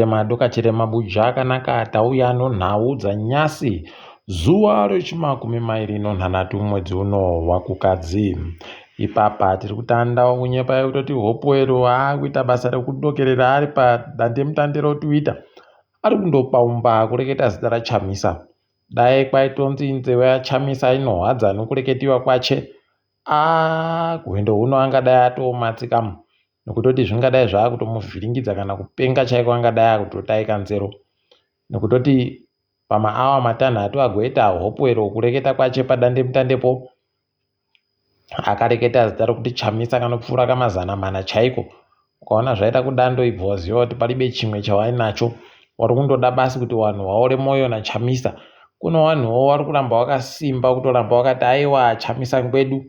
muChiBuja akanaka tauya nhau dzanyasi zuva rechi20 mwedzi uno waKukadzi. Ipapa tiri kutanda kunyepa kutoti Hopewell akuita basa rekudokerera ari padandemutande roTwitter ari kundopaumba kureketa zita raChamisa. Dai kwaitonzi nzeve yaChamisa inohwadza nokureketiwa kwache, kuhendo huno angadai atomatsikamu nekutoti zvingadai zvaakutomuvhiringidza kana kupenga chaiko angadai akutotaika nzero, nekutoti pamaawa 6 agoita Hopewell kureketa kwache padandemutande akareketa zita rokuti Chamisa kanopfuura kama100 chaiko. Ukaona zvaita kudandoibva waziva kuti palibe chimwe chawainacho, wari kundoda basi kuti vanhu vaore mwoyo naChamisa. Kuno vanhuwo vari kuramba wakasimba kutoramba wakati aiwa Chamisa ngwedu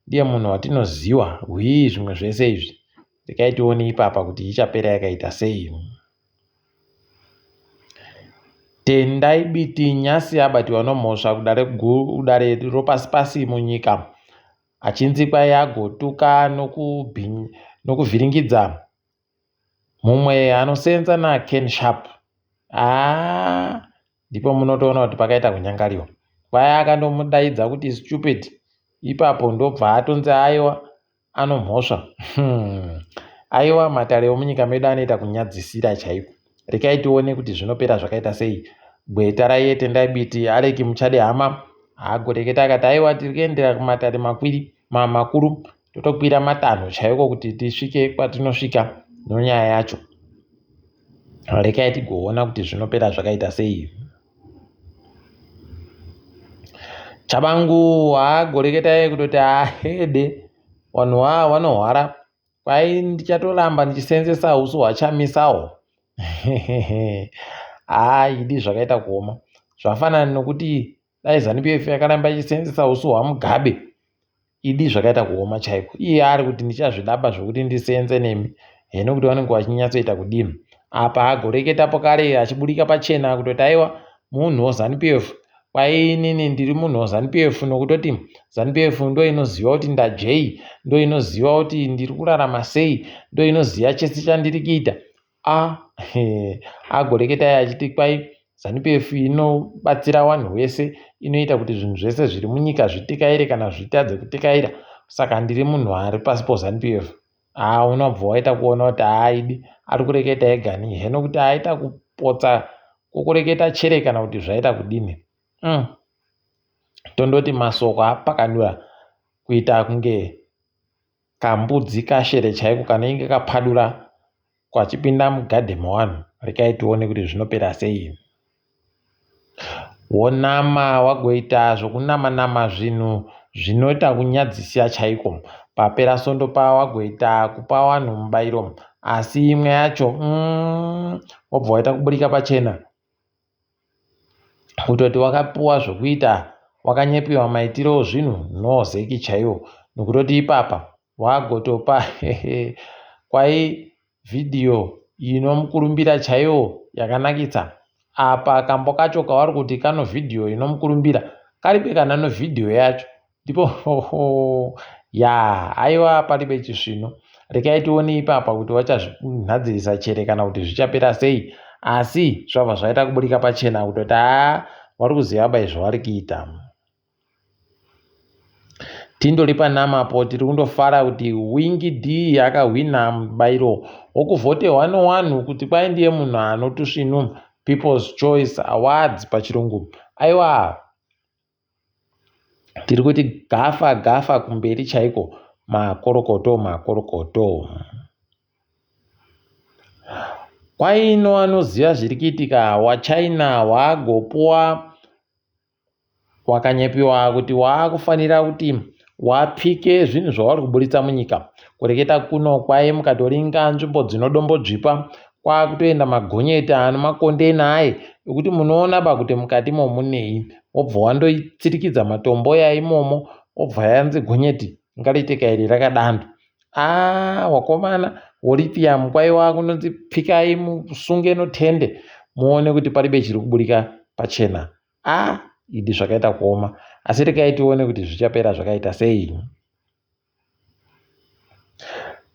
ndiye munhu watinoziva zvimwe zvese izvi ndikaitioni ipapa kuti ichapera yakaita sei. Tendai Biti nyasi abatiwa nomhosva kudare ropasi munyika, achinzi kwai agotuka nokuvhiringidza mumwe anosenza naKen Sharp. Ndipo munotoona kuti pakaita kunyangariwa. Kwai akandomudaidza kuti stupid, ipapo ndobva atonzi aiwa anomhosva. Aiwa matare emunyika medu anoita kunyadzisira chaiko. Rekai tione kuti zvinopera zvakaita sei. Gweta raiye Tendai Biti Aleki muchade hama agoreketa akati aiwa tiri kuendera kumatare makuru totokwira 5 chaiko kuti tisvike kwatinosvika nonyaya yacho. Rekai tigoona kuti zvinopera zvakaita sei. Chabangu agoreketa kutoti ahede vanhu vanohwara, kwai ndichatoramba ndichisenzesa usu hwaChamisawo. Idi zvakaita kuoma. Zvafanana nokuti dai ZANU-PF yakaramba ichisenzesa usu hwaMugabe. Idi zvakaita kuoma chaiko. Iye ari kuti ndichazvidaba zvokuti ndisenze nemi. Heno kuti vanenge vachinyatsoita kudini. Apa agoreketapo kare achiburika pachena kutoti aiwa munhu weZANU-PF. Kwai inini ndiri munhu weZANU-PF nokutoti ZANU-PF ndo inoziva kuti ndajei, ndo inoziva kuti ndiri kurarama sei, ndo inoziva chese chandiri kuita. Agoreketa achiti kwai ZANU-PF inobatsira vanhu vese, inoita kuti zvinhu zvese zviri munyika zvitikaire kana zvitadze kutikaira. Saka ndiri munhu ari pasi poZANU-PF. Unobva waita kuona kuti idi ari kureketa ega ni. Heno kuti aita kupotsa kukureketa chere kana kuti zvaita kudini. Tondoti masoko apakanura kuita kunge kambudzi kashere chaiko kanenge kapadura kwachipinda mugadhe mevanhu. Rekai tione kuti zvinopera sei. Wonama wagoita zvokunama zvinhu zvinoita kunyadzisira chaiko. Papera sondo wagoita kupa vanhu mubairo, asi imwe yacho wabva waita kuburika pachena kutoti wakapuwa zvokuita wakanyepiwa maitiro zvinhu nozeki chaiwo, nokutoti ipapa wagotopa kwai vhidhiyo inomukurumbira chaiwo yakanakitsa. Apa kambo kacho kavari kuti kano vhidhiyo inomukurumbira karibe kana novhidhiyo yacho. Ndipo aiwa paribe chisvino. Rekai tione ipapa kuti vachazvinhadzirisa chere kana kuti zvichapera sei. Asi zvabva zvaita kuburika pachena kutoti vari kuziva bai zvavari kuita. Tindori panamapo tiri kundofara kuti WinkyD akahwina mubairo wokuvhotewa nevanhu kuti kwai ndiye munhu anotusvinu People's Choice Awards pachirungu. Aiwa tiri kuti gafa kumberi chaiko. Makorokoto. Kwaino vanoziva zviri kuitika. WaChina wagopuwa wakanyepiwa kuti waakufanira kuti wapike zvinhu zvavari kuburitsa munyika. Kureketa kuno kwai mukatoringa nzvimbo dzinodombodzvipa kwakutoenda magonyeti anomakondena aye ekuti munoona kuti mukatimo munei. Wobva wandoitsirikidza matombo yaimomo wobva yanzi gonyeti ngariite iri rakadando. Wakomana woripiamu kwai wakunonzi pikai musunge notende muone kuti paribe chiri kuburika pachena. Idi zvakaita kuoma. Asi rekai tione kuti zvichapera zvakaita sei.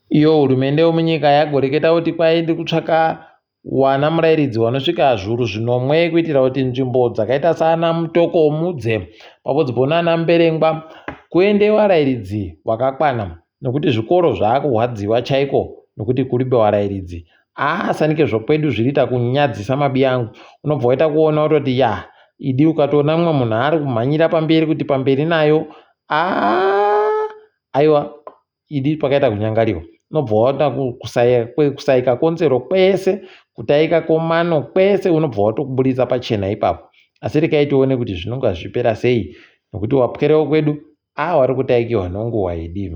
Iyo hurumende yomunyika yagoreketa kuti kwai ndiri kutsvaka wana murairidzi wanosvika zviuru zvinomwe kuitira kuti nzvimbo dzakaita sana Mutoko, Mudze pamwe ponana Mberengwa kuende varairidzi vakakwana, nokuti zvikoro zvaakurwadziwa chaiko nokuti kuribe varairidzi. Sanike zvokwedu zviriita kunyadzisa mabi angu. Unobva waita kuona utoti idi ukatoona mumwe munhu ari kumhanyira pamberi kuti pamberi nayo aiwa idi pakaita kunyangariwa. Unobva waona kusaika konzero kwese, kutaika komano kwese, unobva watokuburitsa pachena ipapo. Asi rekai tione kuti zvinonga zvipera sei, nokuti wapwerewo kwedu wari kutaikiwa nonguwa idi.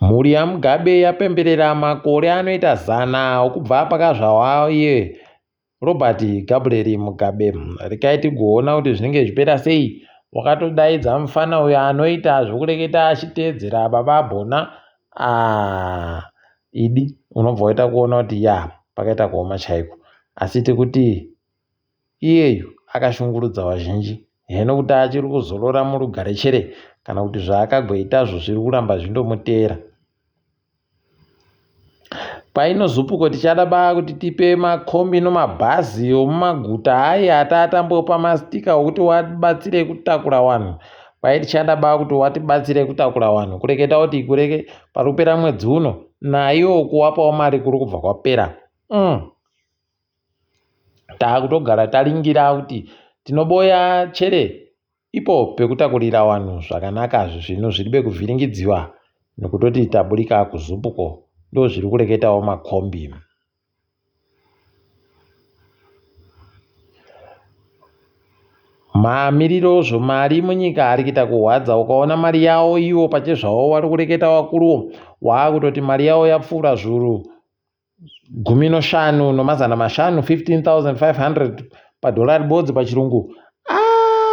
Mhuri yaMugabe yapemberera makore anoita 100 okubva pakazvawa iye Robert Gabriel Mugabe. Rekai tigoona kuti zvinenge zvipera sei. Wakatodaidza mufana uyo anoita zvokureketa achiteedzera baba abhona. Idi unobva waita kuona kuti pakaita kuoma chaiko. Asi tikuti iyeyu akashungurudza vazhinji. Heno kuti achiri kuzorora murugare chere kana kuti zvaakagoitazvo zviri kuramba zvindomuteera. Painozupuko tichada kuti tipe makombi nomabhazi omumaguta aya atatambopa mastika okuti wabatsire kutakura vanhu. Tichada kuti watibatsire kutakura vanhu, kureketa kuti parikupera mwedzi uno naiwo kuwapawo mari kuri kubva kwapera. Taakutogara taringira kuti tinoboya chere ipo pekutakurira vanhu zvakanaka zvino zviribe kuvhiringidziwa nokutoti taburika kuzupuko. Ndo zviri kureketawo makombi. Mamiriro zvomari munyika ari kuita kuhwadza. Ukaona mari yavo ivo pachezvavo vari kureketa vakuruwo, waakutoti mari yavo yapfuura zviuru 15 nomazana mashanu, 15,500 padholari bodzi pachirungu.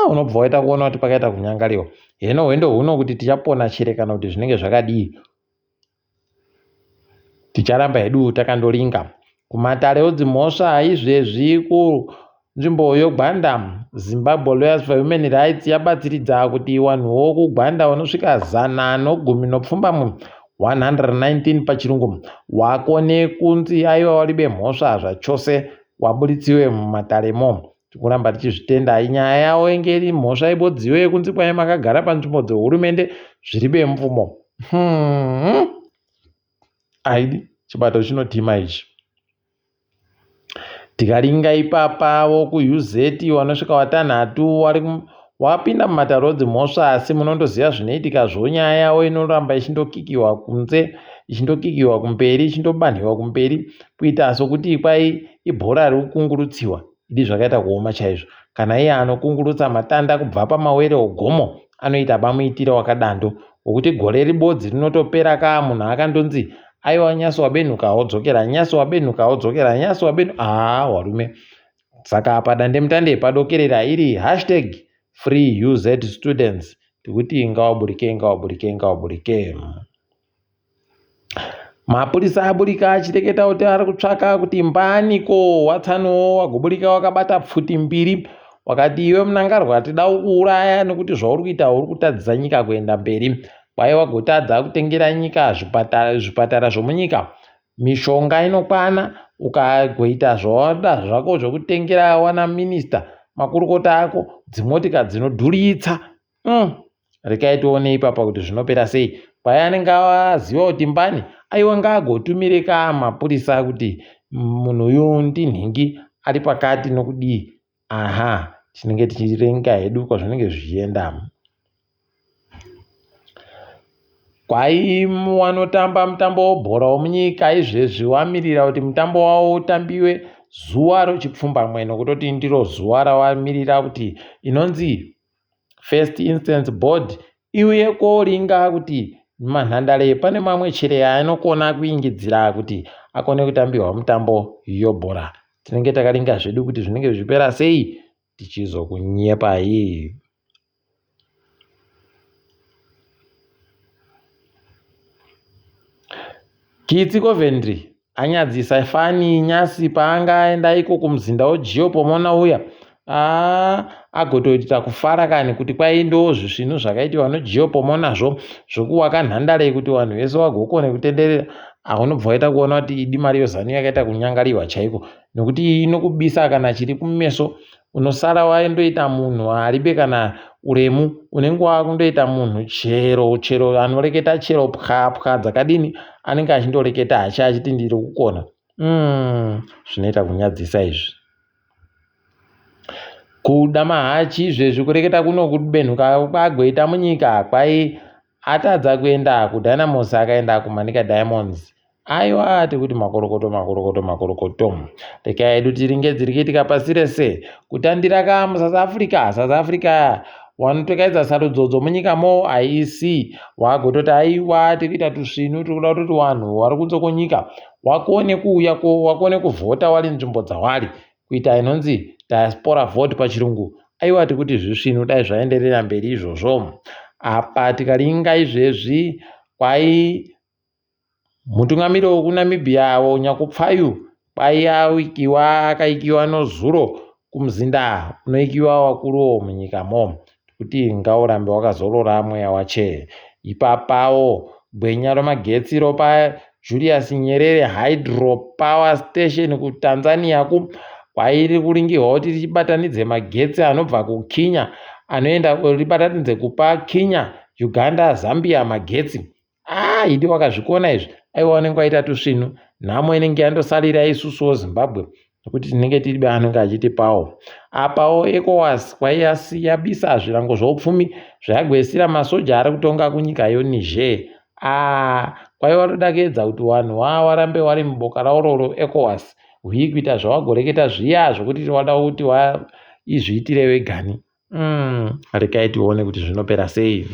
Unobva waita kuona kuti pakaita kunyangariwa. Heno hwendo huno kuti tichapona chere kana kuti zvinenge zvakadii. Ticharamba hedu takandoringa. Kumatare odzimhosva izvezvi kunzvimbo yoGwanda, Zimbabwe Lawyers for Human Rights yabatsiridza kuti vanhuwo kuGwanda vanosvika 119 pachirungu wakone kunzi aiwa waribe mhosva zvachose waburitsiwe mumataremo. Tikuramba tichizvitenda. Inyaya yavo ingeri mhosva ibodziwe kunzi kwai makagara panzvimbo dzehurumende zviribe mvumo. Aidi chibato chinotima ichi. Tikaringa ipapa wokuUZ vanosvika 6 wapinda mumatare odzimhosva, asi munondoziva zvinoitika nyaya yavo inoramba ichindokikiwa kunze, ichindokikiwa kumberi, ichindobanhiwa kumberi kuita sokuti kwai ibhora riri kukungurutsiwa. Idi zvakaita kuoma chaizvo. Kana iye anokungurutsa matanda kubva pamawere ogomo anoita bamuitira wakadando wokuti gore ribodzi rinotopera munhu akandonzi aiwa nyasi wabenuka wodzokera, nyasi wabenuka wodzokera, nyasi wabenuka. Warume. Saka padande mutande padokerera iri #FreeUZStudents tikuti ngawaburike. Mapurisa aburika achireketa kuti ari kutsvaka kuti mbaniko watsanowo wagoburika wakabata pfuti 2 wakati iwe munangarwa tida kuuraya nokuti zvauri kuita uri kutadzisa nyika kuenda mberi. Kwai wagotadza kutengera nyika zvipatara zvomunyika mishonga inokwana, ukagoita zvawada zvako zvokutengera wana minista makurukota ako dzimotika dzinodhuritsa. Rekai tione ipapa kuti zvinopera sei. Kwai anenge aziva kuti mbani aiwa ngaagotumire mapurisa kuti munhu uyu ndinhingi ari pakati nokudii. Tinenge tichirenga hedu kwazvinenge zvichienda. Kwai wanotamba mutambo webhora womunyika izvezvi wamirira kuti mutambo wavo utambiwe zuva rechipfumbamwe, nokutoti ndiro zuva rawamirira kuti inonzi First Instance Board iuye koringa kuti manhandare pane mamwe chere anokona kuingidzira kuti akone kutambiwa mutambo yobhora. Tinenge takaringa zvedu kuti zvinenge zvipera sei, tichizokunyepai. Kitsi Coventry anyadzisa fani nyasi paangaenda iko kumuzinda weGeo pomona uya. Agotoita kufara kani kuti kwai ndo zvinhu zvakaitiwa noGeo pomonazvo zvokuwaka nhandare kuti vanhu vese vagokone kutenderera. unobva waita kuona kuti idi mari yozanu yakaita kunyangariwa chaiko, nekuti inokubisa kana chiri kumeso. Unosara waendoita munhu aribe kana uremu, unenge wakundoita munhu chero anoreketa chero pwa dzakadini, anenge achindoreketa achiti ndiri kukona. Zvinoita kunyadzisa izvi. Kuda mahachi izvezvi kureketa kuno kubenhuka kwagoita munyika kwai atadza kuenda kuDynamos akaenda kuManika Diamonds. Aiwa tikuti makorokoto. Reka edu tiringe dziri kuitika pasi rese. Kutandira kamuSouth Africa wanotokaidza sarudzo munyika mo haisi wagototi aiwa tikuita tusvinu tikuda kuti vanhu vari kunze kwenyika wakone kuuyako, wakone kuvhota wari nzvimbo dzawari, kuita inonzi diaspora vote pachirungu. Aiwa tikuti zvisvinu dai zvaenderera mberi izvozvo. Apa tikaringa izvezvi kwai mutungamiriri wekuNamibia Nyakupfayu kwai akaikiwa nozuro kumuzinda kunoikiwa wakuru munyika mo, kuti ngaurambe wakazorora mweya wache. Ipapawo gwenya remagetsi ropa Julius Nyerere Hydro Power Station kuTanzania kwairi kuringirwa kuti richibatanidze magetsi anobva kuKenya anoenda ribatanidze kupa Kenya, Uganda, Zambia magetsi. Idi wakazvikona izvi. Aiwa wanenge waita tusvinu. Nhamo inenge yandosalira isusu Zimbabwe, nekuti tinenge tiri anenge achitipawo. Apawo ECOWAS yabisa zvirango zvoupfumi zvayagwesira masoja ari kutonga kunyika Niger. Kwai watodakedza kuti vanhu warambe wari muboka rauroro ECOWAS, huikuita zvawagoreketa zviya zvokuti wada kuti izviitire wegani. Rekai tione kuti zvinopera sei.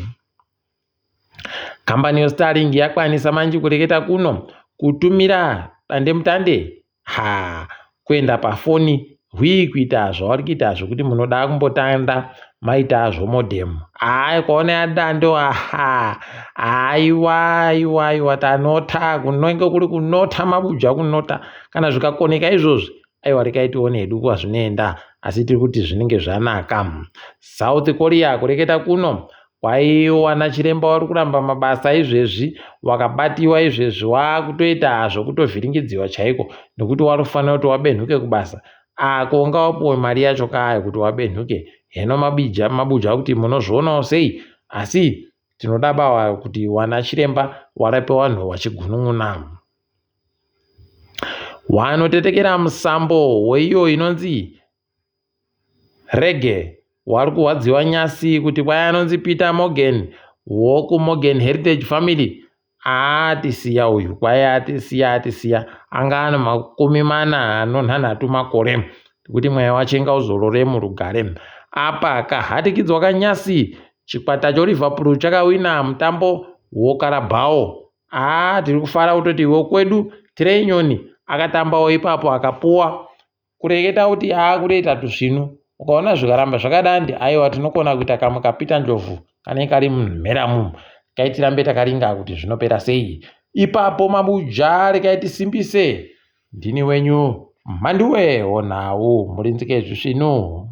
Kambani yeStarlink yakwanisa manje kureketa kuno kutumira dandemutande kuenda pafoni, kuita zvavari kuita zvokuti munoda kumbotanda maita zvomodhem. Kwaona yadando aiwa tanota kunenge kuri kunota mabuja kunota. Kana zvikakoneka izvozvi aiwa rekai tione hedu kwazvinoenda, asi tiri kuti zvinenge zvanaka. South Korea kureketa kuno kwaiwana chiremba wari kuramba mabasa izvezvi, wakabatiwa izvezvi wakutoita zvokutovhiringidziwa chaiko, nekuti wari kufanira kuti wabenhuke kubasa. Konga wapuwa mari yacho kaya kuti wabenhuke. Heno mabuja kuti munozvionawo sei, asi tinoda bawa kuti wana chiremba warape vanhu vachigunun'una. Wanotetekera musambo weiyo inonzi rege wari kuwadziwa nyasi kuti kwai anonzi Peter Morgan wokuMorgan Heritage Family atisiya uyu, kwai atisiya anga ana 46 makore, kuti mweya wache ngauzorore murugare. Apa kahatikidzwa kanyasi chikwata choLiverpool chakawina mutambo woKarabao. Tiri kufara kutoti wokwedu Trenyoni akatambawo ipapo akapuwa, kureketa kuti kureita tusvinu. Ukaona zvikaramba zvakadandi, aiwa tinokona kuita kamwe kapita njovu kanenge kari mumheramu. Kaitirambe takaringa kuti zvinopera sei. Ipapo mabuja rekai tisimbise. Ndini wenyu Mhanduwe Wenhau, murinzike zvisvinu.